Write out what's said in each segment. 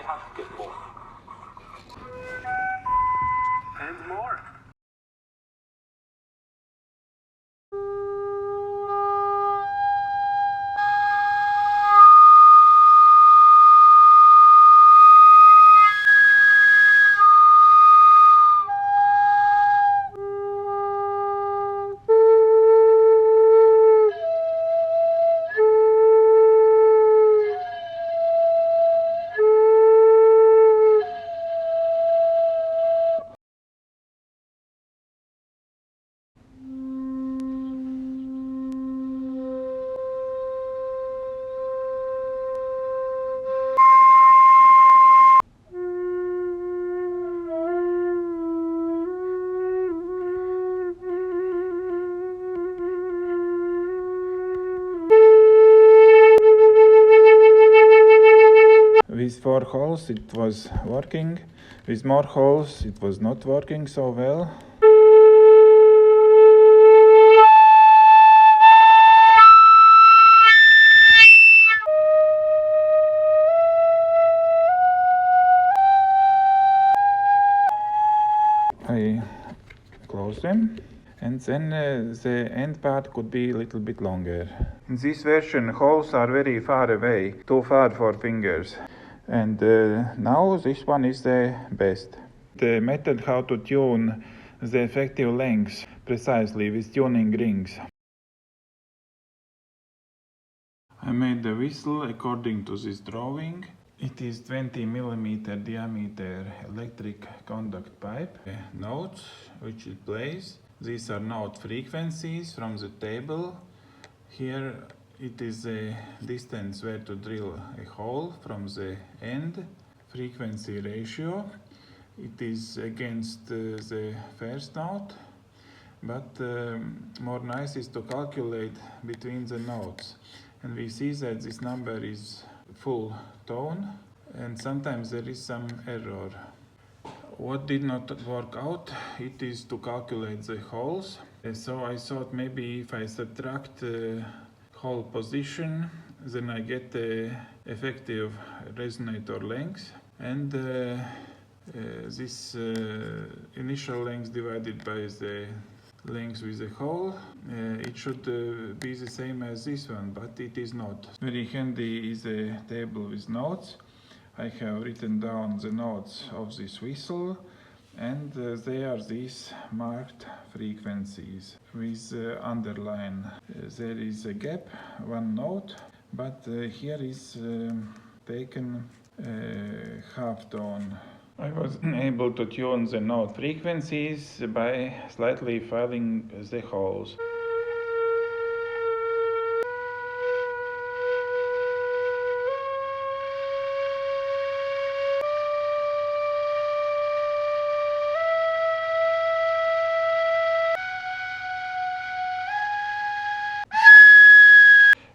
have to get both. And more. With 4 holes it was working, with more holes it was not working so well. I close them, and then the end part could be a little bit longer. In this version holes are very far away, too far for fingers. And now this one is the best. The method how to tune the effective length precisely with tuning rings. I made the whistle according to this drawing. It is 20 mm diameter electric conduct pipe. Notes which it plays. These are note frequencies from the table. Here it is a distance where to drill a hole from the end. Frequency ratio. It is against the first note, but more nice is to calculate between the notes. And we see that this number is full tone, and sometimes there is some error. What did not work out, it is to calculate the holes. So I thought maybe if I subtract hole position, then I get the effective resonator length, and this initial length divided by the length with the hole, it should be the same as this one, but it is not. Very handy is a table with notes. I have written down the notes of this whistle, and they are these marked frequencies with underline. There is a gap, one note, but here is taken half tone. I was able to tune the note frequencies by slightly filing the holes.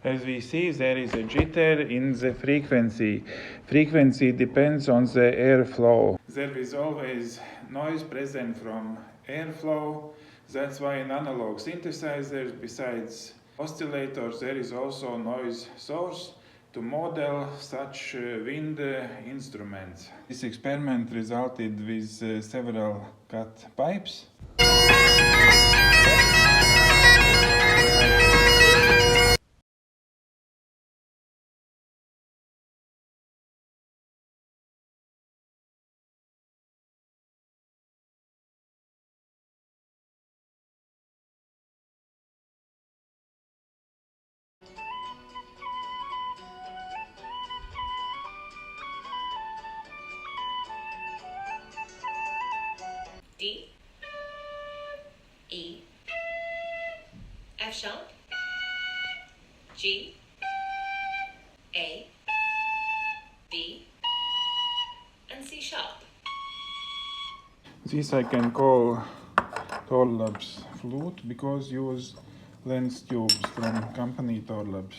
As we see, there is a jitter in the frequency. Frequency depends on the airflow. There is always noise present from airflow. That's why in analog synthesizers, besides oscillators, there is also noise source to model such wind instruments. This experiment resulted with several cut pipes. D, E, F sharp, G, A, B, and C sharp. This I can call Torlabs flute because use lens tubes from company Torlabs.